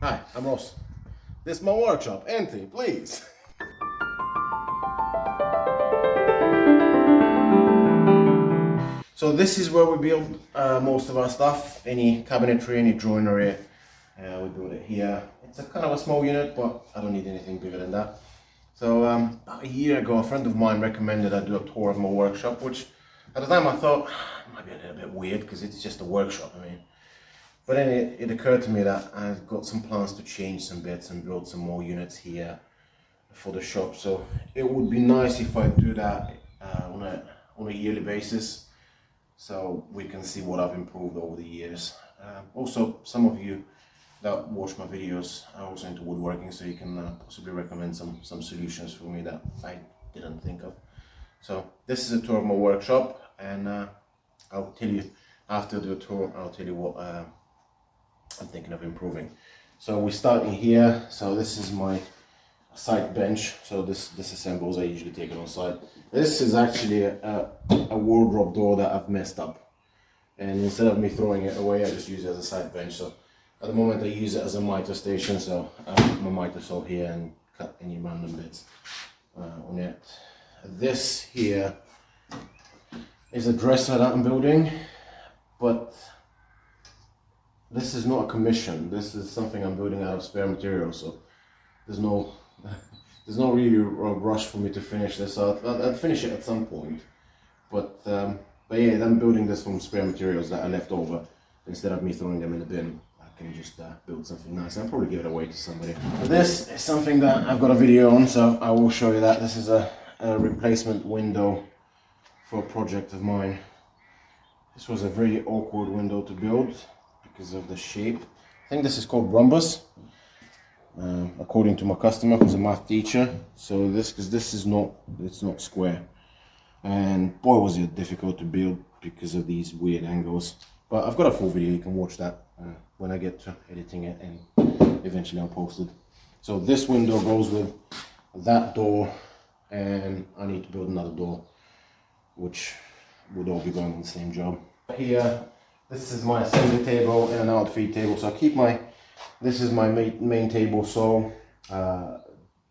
Hi, I'm Ross. This is my workshop. Entry, please. So this is where we build most of our stuff. Any cabinetry, any joinery, we build it here. It's a kind of a small unit, but I don't need anything bigger than that. So about a year ago, a friend of mine recommended I do a tour of my workshop, which at the time I thought it might be a little bit weird because it's just a workshop. But then it occurred to me that I've got some plans to change some bits and build some more units here for the shop. So it would be nice if I do that on a yearly basis, so we can see what I've improved over the years. Also, some of you that watch my videos are also into woodworking, so you can possibly recommend some solutions for me that I didn't think of. So this is a tour of my workshop, and I'll tell you after the tour. I'll tell you what I'm thinking of improving. So we're starting here. So this is my side bench. So this assembles. I usually take it on site. This is actually a wardrobe door that I've messed up, and instead of me throwing it away, I just use it as a side bench. So at the moment I use it as a miter station. So I put my miter saw here and cut any random bits on it. This here is a dresser that I'm building, but this is not a commission. This is something I'm building out of spare material, so there's no really a rush for me to finish this. I'll finish it at some point, but yeah, I'm building this from spare materials that I left over. Instead of me throwing them in the bin, I can just build something nice. I'll probably give it away to somebody. This is something that I've got a video on, so I will show you that. This is a replacement window for a project of mine. This was a very awkward window to build because of the shape. I think this is called rhombus, according to my customer, who's a math teacher. So because this is not, it's not square, and boy was it difficult to build because of these weird angles. But I've got a full video, you can watch that when I get to editing it, and eventually I'll post it. So this window goes with that door, and I need to build another door, which would all be going on the same job. Here, this is my assembly table and an outfeed table. So I keep this is my main table, so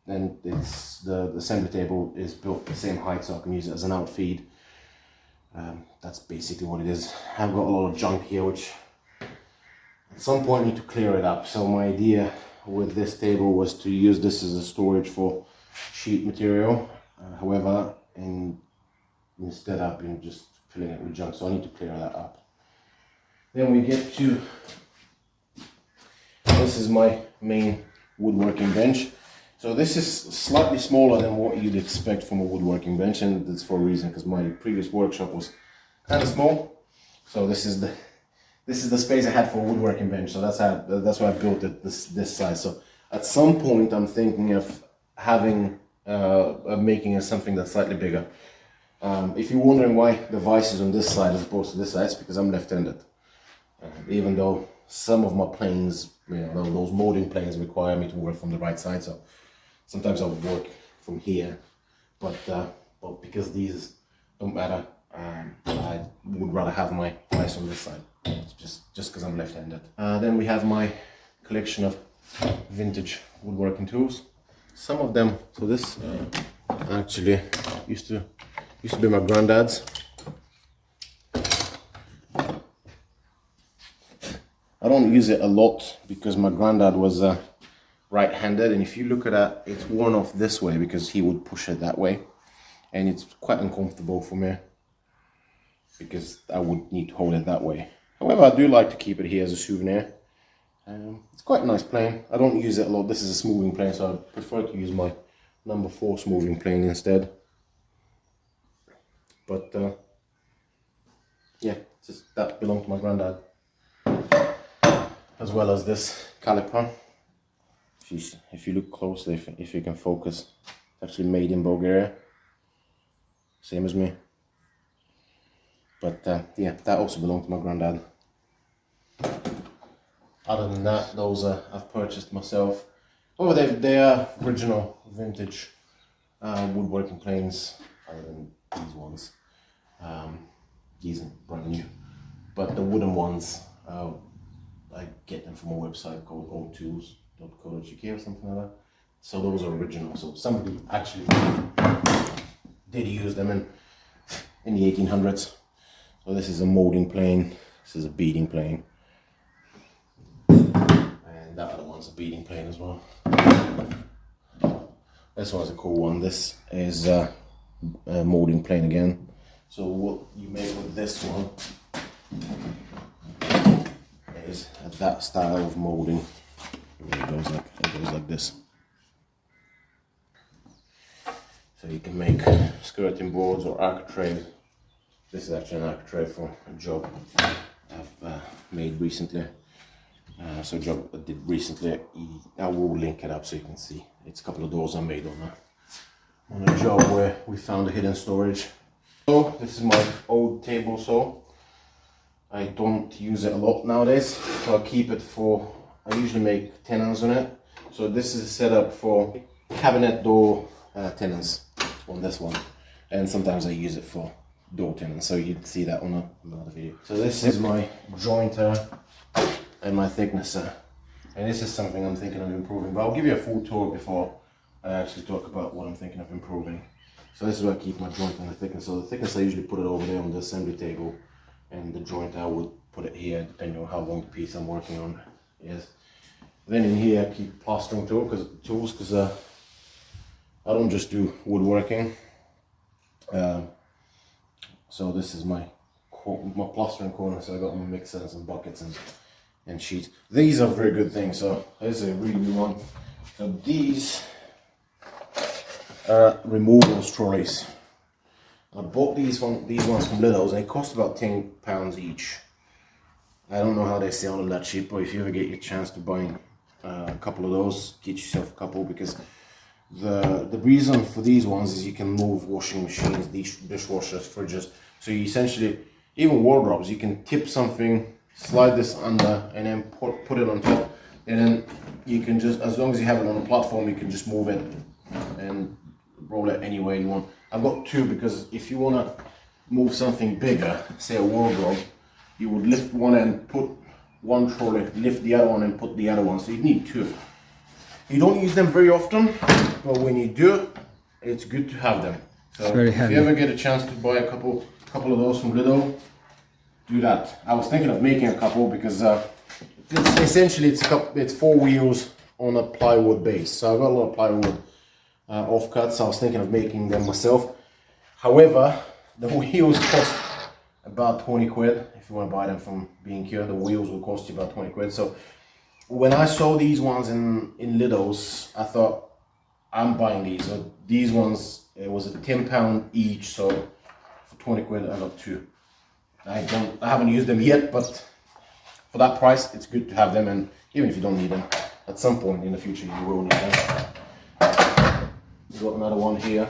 and it's the assembly table is built the same height, so I can use it as an outfeed. That's basically what it is. I've got a lot of junk here, which at some point I need to clear it up. So my idea with this table was to use this as a storage for sheet material. However, instead I've been just filling it with junk, so I need to clear that up. Then we get to, this is my main woodworking bench. So this is slightly smaller than what you'd expect from a woodworking bench, and that's for a reason, because my previous workshop was kind of small. So this is the space I had for a woodworking bench. So that's why I built it this size. So at some point I'm thinking of making it something that's slightly bigger. If you're wondering why the vise is on this side as opposed to this side, it's because I'm left-handed. Even though some of my planes, those molding planes require me to work from the right side, so sometimes I would work from here, but because these don't matter, I would rather have my vise on this side, just because I'm left-handed. Then we have my collection of vintage woodworking tools. Some of them, so this actually used to be my granddad's. I don't use it a lot because my granddad was right-handed, and if you look at that, it's worn off this way because he would push it that way, and it's quite uncomfortable for me because I would need to hold it that way. However, I do like to keep it here as a souvenir. It's quite a nice plane. I don't use it a lot. This is a smoothing plane, so I prefer to use my number 4 smoothing plane instead. But yeah, that belonged to my granddad. As well as this caliper. If you look closely, if you can focus, it's actually made in Bulgaria, same as me. But yeah, that also belonged to my granddad. Other than that, those I've purchased myself. Oh, they are original vintage woodworking planes, other than these ones. These are brand new, but the wooden ones I get them from a website called oldtools.co.uk or something like that. So those are original. So somebody actually did use them in the 1800s. So this is a molding plane. This is a beading plane. And that other one's a beading plane as well. This one's a cool one. This is a molding plane again. So what you make with this one is that style of molding. It goes like this. So you can make skirting boards or architrave. This is actually an architrave for a job I've made recently. So a job I did recently. I will link it up so you can see. It's a couple of doors I made on a job where we found a hidden storage. So this is my old table saw. I don't use it a lot nowadays, so I keep it for, I usually make tenons on it. So this is set up for cabinet door tenons on this one. And sometimes I use it for door tenons, so you'd see that on another video. So this is my jointer and my thicknesser. And this is something I'm thinking of improving, but I'll give you a full tour before I actually talk about what I'm thinking of improving. So this is where I keep my joint and the thickness. So the thickness I usually put it over there on the assembly table, and the joint I would put it here depending on how long the piece I'm working on is. Then in here I keep plastering tools because I don't just do woodworking. So this is my plastering corner. So I got my mixer and some buckets and sheets. These are very good things. So this is a really good one. So these removal trolleys. I bought these ones from Lidl's and they cost about £10 each. I don't know how they sell them that cheap, but if you ever get your chance to buy a couple of those, get yourself a couple, because the reason for these ones is you can move washing machines, dishwashers, fridges. So you essentially, even wardrobes, you can tip something, slide this under, and then put it on top, and then you can just, as long as you have it on a platform, you can just move it and roll it any way you want. I've got two because if you want to move something bigger, say a wardrobe, you would lift one end, put one trolley, lift the other one and put the other one. So you need two. You don't use them very often, but when you do, it's good to have them. So if you ever get a chance to buy a couple of those from Lidl, do that. I was thinking of making a couple because it's essentially it's 4 wheels on a plywood base. So I've got a lot of plywood offcuts. I was thinking of making them myself. However, the wheels cost about 20 quid. If you want to buy them from B&Q, the wheels will cost you about 20 quid. So when I saw these ones in Lidl's, I thought, I'm buying these. So these ones, it was a £10 each. So for 20 quid, I got two. I haven't used them yet, but for that price, it's good to have them. And even if you don't need them, at some point in the future, you will need them. Got another one here.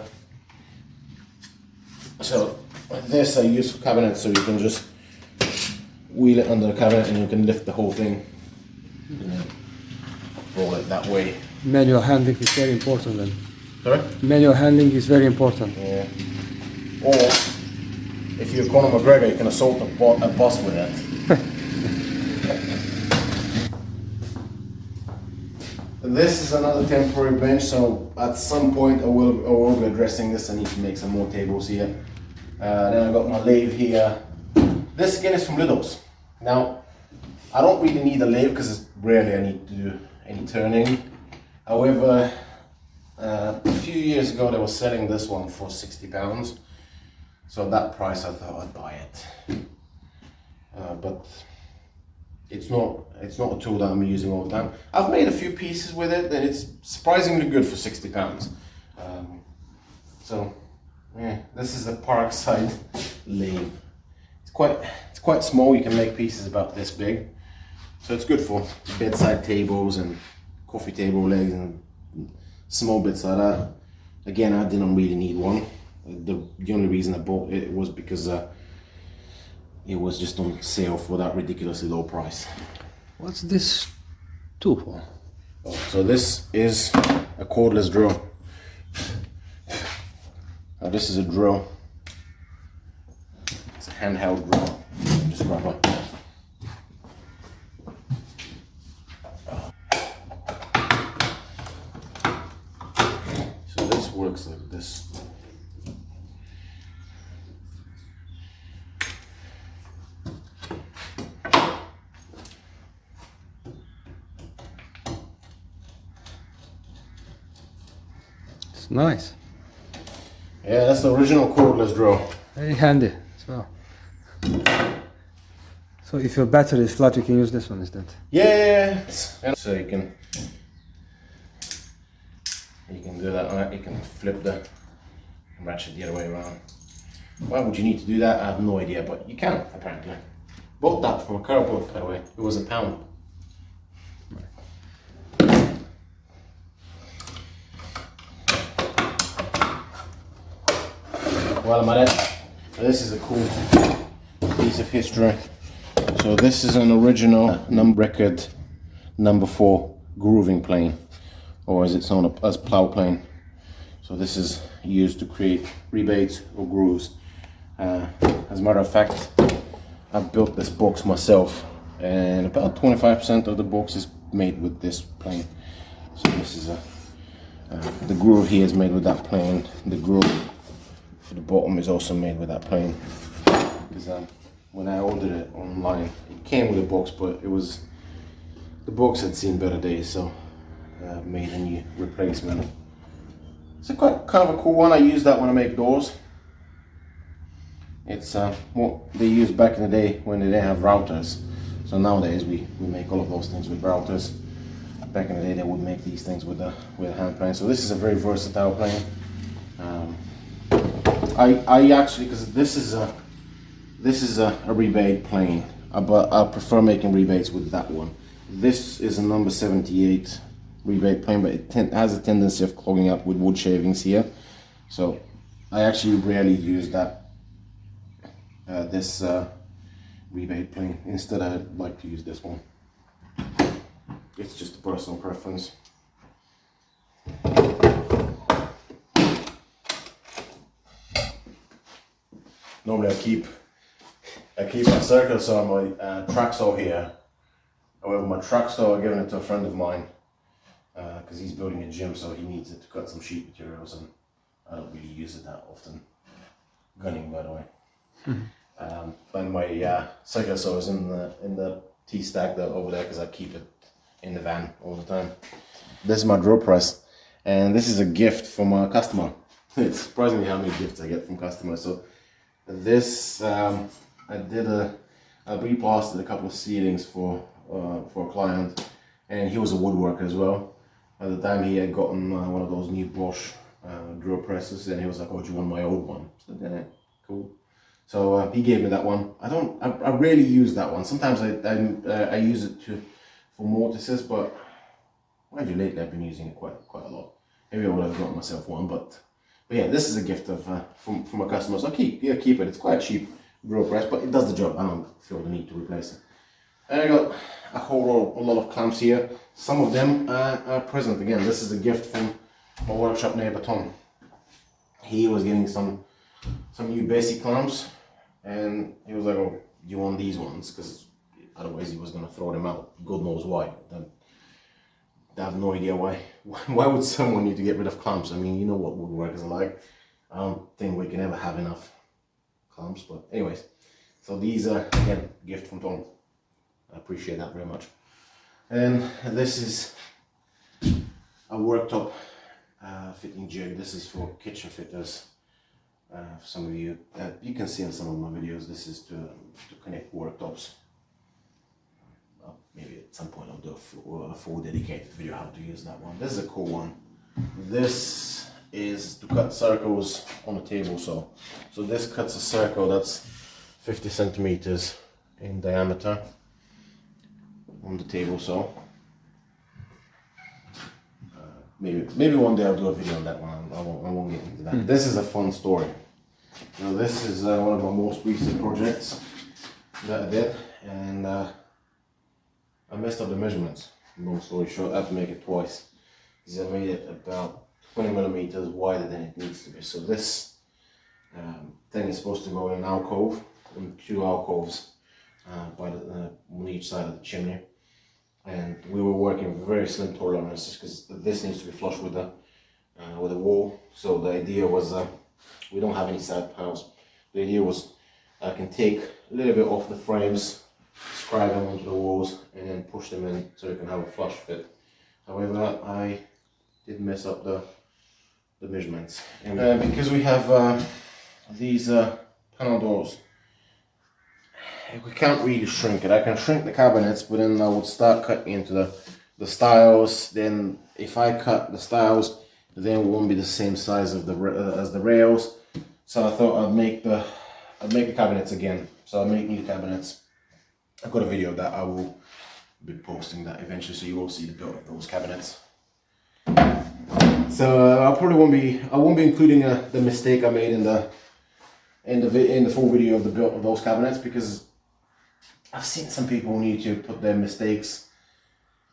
So this I use for cabinets, so you can just wheel it under the cabinet and you can lift the whole thing and roll it that way. Manual handling is very important then. Sorry? Manual handling is very important. Yeah. Or if you're Conor McGregor, you can assault a boss with it. This is another temporary bench, so at some point I will be addressing this. I need to make some more tables here. Then I've got my lathe here. This again is from Lidl's. Now, I don't really need a lathe because rarely I need to do any turning. However, a few years ago they were selling this one for £60. So at that price I thought I'd buy it. But it's not a tool that I'm using all the time. I've made a few pieces with it and it's surprisingly good for £60. So yeah, this is a Parkside lathe. It's quite small. You can make pieces about this big. So it's good for bedside tables and coffee table legs and small bits like that. Again, I didn't really need one. The only reason I bought it was because it was just on sale for that ridiculously low price. What's this tool for? Oh, so this is a cordless drill. Now this is a drill. It's a handheld drill. Just grab it. works like this. It's nice. Yeah, that's the original cordless drill. Very handy as well. So if your battery is flat, you can use this one instead. Yeah. So you can do that on it. You can flip the ratchet the other way around. Why would you need to do that? I have no idea, but you can apparently. Bought that from a car boat, by the way. It was £1. Well, I'm at it. This is a cool piece of history. So this is an original record number 4 grooving plane, or as it's known as plow plane. So this is used to create rebates or grooves. As a matter of fact, I built this box myself, and about 25% of the box is made with this plane. So this is the groove here is made with that plane. The groove for the bottom is also made with that plane. Because when I ordered it online, it came with a box, but the box had seen better days, so I made a new replacement. It's a quite kind of a cool one. I use that when I make doors. It's what they used back in the day when they didn't have routers. So nowadays we make all of those things with routers. Back in the day they would make these things with a hand plane. So this is a very versatile plane. I actually, because this is a rebate plane, but I prefer making rebates with that one. This is a number 78 rebate plane, but it has a tendency of clogging up with wood shavings here. So I actually rarely use that this rebate plane. Instead, I like to use this one. It's just a personal preference. Normally I keep my circle saw, my track saw here. However, my track saw, I've given it to a friend of mine because he's building a gym, so he needs it to cut some sheet materials, and I don't really use it that often. Gunning, by the way. But my circular saw is in the T-stack over there because I keep it in the van all the time. This is my drill press, and this is a gift from a customer. It's surprising me how many gifts I get from customers. So this I replastered a couple of ceilings for a client, and he was a woodworker as well. At the time he had gotten one of those new Bosch drill presses, and he was like, "Oh, do you want my old one?" So yeah, cool. So he gave me that one. I rarely use that one. Sometimes I use it for mortises, but lately I've been using it quite a lot. Maybe I would have got myself one, but yeah, this is a gift of from a customer. So keep it. It's quite a cheap drill press, but it does the job. I don't feel the need to replace it. And I got a lot of clamps here. Some of them are present. Again, this is a gift from my workshop neighbor Tom. He was getting some new basic clamps, and he was like, "Oh, do you want these ones?" Because otherwise he was gonna throw them out. God knows why. I have no idea why. Why would someone need to get rid of clamps? I mean, you know what woodworkers are like. I don't think we can ever have enough clamps, but anyways. So these are, again, gift from Tom. I appreciate that very much. And this is a worktop fitting jig. This is for kitchen fitters. For some of you, you can see in some of my videos, this is to connect worktops. Maybe at some point I'll do a full dedicated video how to use that one. This is a cool one. This is to cut circles on a table saw. So this cuts a circle that's 50 centimeters in diameter on the table saw. Maybe one day I'll do a video on that one. I won't get into that. This is a fun story. Now this is one of my most recent projects that I did, and I messed up the measurements. Long story short, I had to make it twice because I made it about 20 millimeters wider than it needs to be. So this thing is supposed to go in an alcove, in 2 alcoves on each side of the chimney. And we were working with very slim tolerances because this needs to be flush with with a wall. So the idea was, we don't have any side panels. The idea was I can take a little bit off the frames, scribe them onto the walls, and then push them in so you can have a flush fit. However, I did mess up the measurements, and because we have these panel doors, we can't really shrink it. I can shrink the cabinets, but then I would start cutting into the stiles. Then if I cut the stiles, then it won't be the same size of as the rails. So I thought I'd make the cabinets again. So I'll make new cabinets. I've got a video of that. I will be posting that eventually, so you will see the build of those cabinets. So I won't be including the mistake I made in the full video of the build of those cabinets, because I've seen some people on YouTube put their mistakes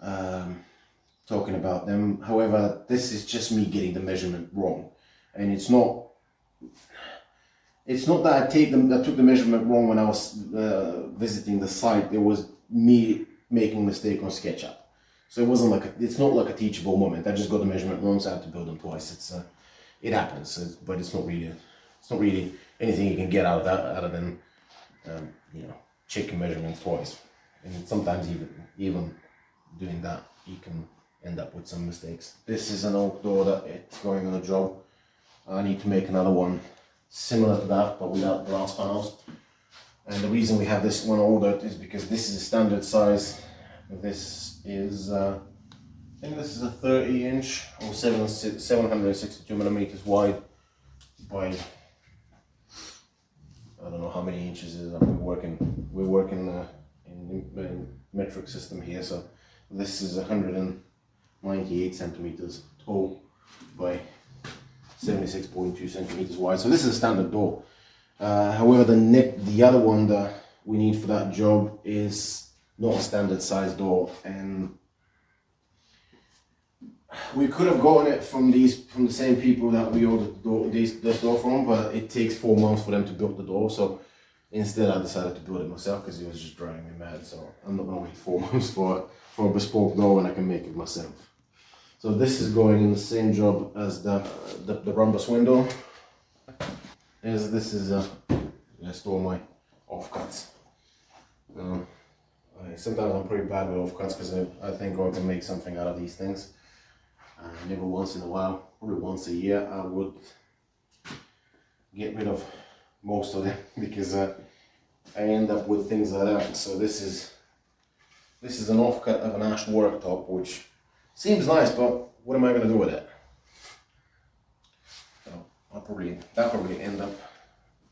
talking about them. However, this is just me getting the measurement wrong, and it's not that I took the measurement wrong when I was visiting the site. It was me making a mistake on SketchUp. So it's not like a teachable moment. I just got the measurement wrong, so I had to build them twice. It happens, but it's not really anything you can get out of that other than checking measurements twice. And sometimes even doing that, you can end up with some mistakes. This is an oak door that it's going on a job. I need to make another one similar to that, but without glass panels. And the reason we have this one ordered is because this is a standard size. This is, I think this is a 30 inch or 762 millimeters wide by, I don't know how many inches it is. We're working in metric system here, so this is 198 centimeters tall by 76.2 centimeters wide. So this is a standard door. However, the other one that we need for that job is not a standard size door, and we could have gotten it from the same people that we ordered this door from, but it takes 4 months for them to build the door. So instead, I decided to build it myself because it was just driving me mad. So I'm not gonna wait 4 months for a bespoke door when I can make it myself. So this is going in the same job as the rhombus window. This is I store my offcuts. Sometimes I'm pretty bad with offcuts because I think I can make something out of these things. And every once in a while, probably once a year, I would get rid of most of them because I end up with things like that. So this is an offcut of an ash worktop, which seems nice, but what am I going to do with it? So that'll probably end up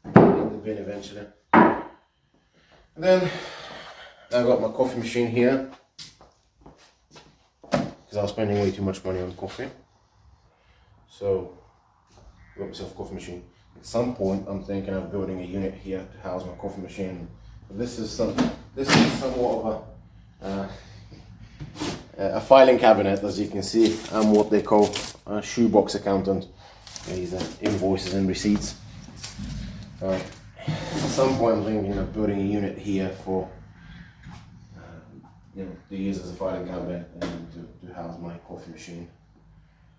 in the bin eventually. And then I've got my coffee machine here because I was spending way too much money on coffee. So I got myself a coffee machine. At some point, I'm thinking of building a unit here to house my coffee machine. This is somewhat of a filing cabinet, as you can see. I'm what they call a shoebox accountant. These are invoices and receipts. At some point, I'm thinking of building a unit here for to use as a filing cabinet and to house my coffee machine.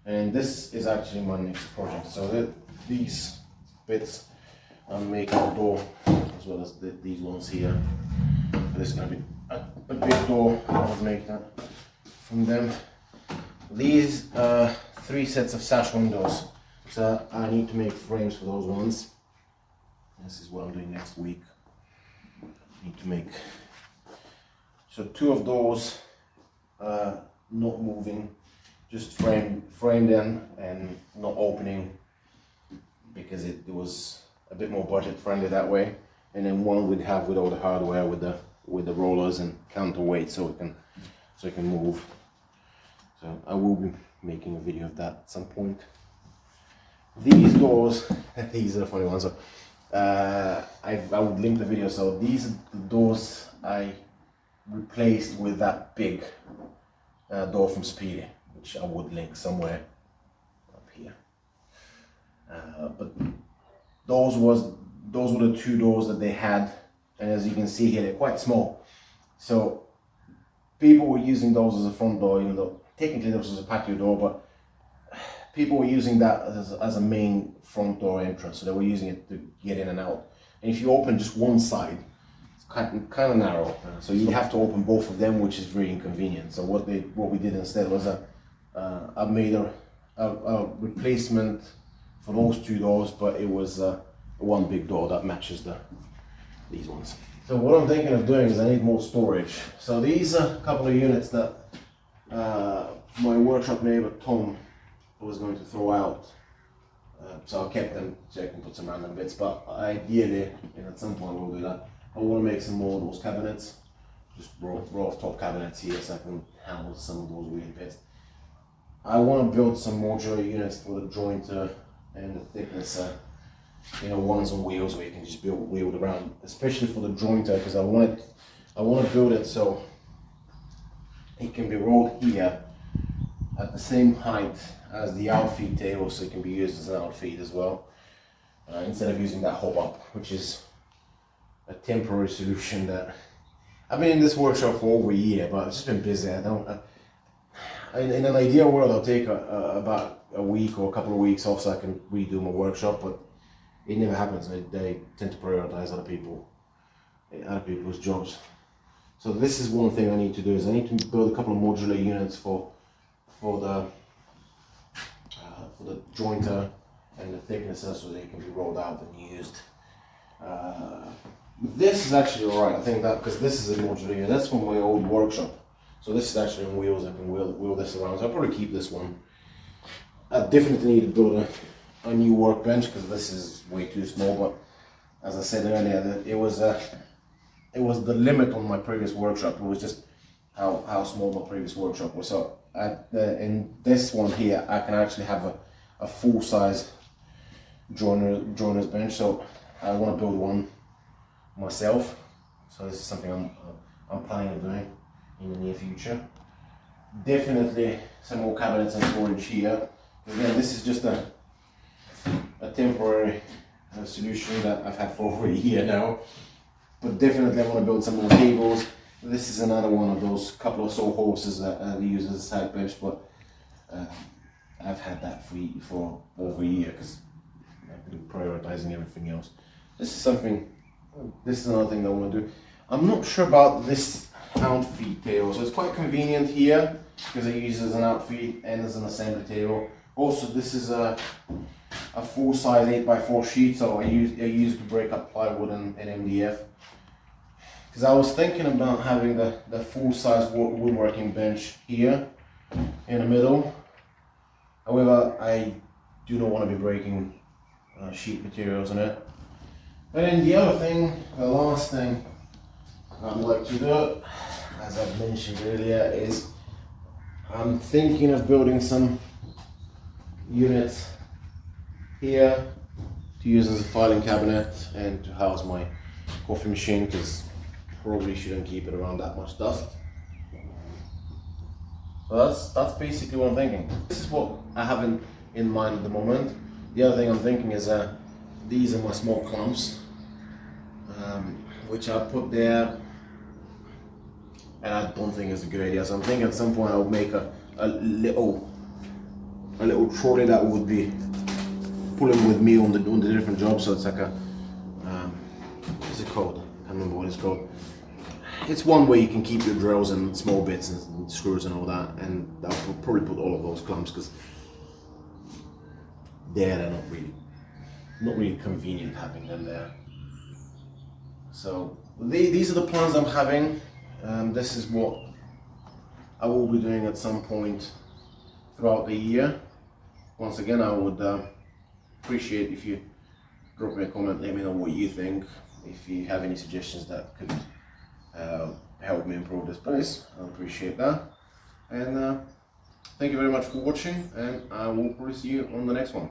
And this is actually my next project. So these bits, I'm making a door as well as these ones here. This is going to be a big door. I'll make that from them. These are 3 sets of sash windows. So I need to make frames for those ones. This is what I'm doing next week. I need to make. So 2 of those not moving, just framed in and not opening because it was a bit more budget friendly that way. And then 1 we'd have with all the hardware with the rollers and counterweight so it can move. So I will be making a video of that at some point. These doors, these are the funny ones. So, I would link the video. So these are the doors I replaced with that big door from Speedy, which I would link somewhere up here. But those were the 2 doors that they had, and as you can see here, they're quite small. So people were using those as a front door, even though technically this was a patio door, but people were using that as a main front door entrance, so they were using it to get in and out. And if you open just one side, it's kind of narrow, so you have to open both of them, which is very inconvenient. So what we did instead was I made a replacement for those two doors, but it was one big door that matches these ones. So what I'm thinking of doing is I need more storage. So these are a couple of units that my workshop neighbor Tom was going to throw out. So I kept them so I can put some random bits, but ideally, and at some point we'll do that, I want to make some more of those cabinets, just row of top cabinets here so I can handle some of those weird bits. I want to build some modular units for the jointer and the thicknesser, ones on wheels where you can just wheel it around, especially for the jointer, because I want to build it so it can be rolled here at the same height as the outfeed table, so it can be used as an outfeed as well, instead of using that hob up, which is a temporary solution that I've been in this workshop for over a year, but I've just been busy. In an ideal world, I'll take about a week or a couple of weeks off so I can redo my workshop, but it never happens. They tend to prioritize other people's jobs. So this is one thing I need to do, is I need to build a couple of modular units for the jointer and the thicknesser, so they can be rolled out and used. This is actually alright, I think, that because this is a modular unit. That's from my old workshop. So this is actually on wheels. I can wheel this around. So I'll probably keep this one. I definitely need to build a new workbench because this is way too small. But as I said earlier, it was the limit on my previous workshop. It was just how small my previous workshop was. So in this one here, I can actually have a full size joiner's bench. So I want to build one myself. So this is something I'm planning on doing in the near future. Definitely some more cabinets and storage here. Again, this is just a temporary solution that I've had for over a year now. But definitely I want to build some more tables. This is another one of those couple of saw horses that I use as a side bench, but I've had that for over a year because I've been prioritizing everything else. This is another thing that I want to do. I'm not sure about this outfeed table, so it's quite convenient here because I use it as an outfeed and as an assembly table. Also, this is a full size 8x4 sheet, so I use to break up plywood and MDF. Because I was thinking about having the full size woodworking bench here in the middle. However, I do not want to be breaking sheet materials in it. And then the other thing, the last thing I'd like to do, as I've mentioned earlier, is I'm thinking of building some units here to use as a filing cabinet and to house my coffee machine, because probably shouldn't keep it around that much dust. So that's basically what I'm thinking. This is what I have in mind at the moment. The other thing I'm thinking is these are my small clumps, which I put there, and I don't think it's a good idea. So I'm thinking at some point I'll make a little trolley that would be pulling with me on the different jobs. So it's like a what's it called? I can't remember what it's called. It's one way you can keep your drills and small bits and screws and all that, and I'll probably put all of those clumps because they're not really convenient having them there. So these are the plans I'm having. This is what I will be doing at some point throughout the year. Once again, I would appreciate if you drop me a comment, let me know what you think. If you have any suggestions that could help me improve this place, I appreciate that. And thank you very much for watching, and I will probably see you on the next one.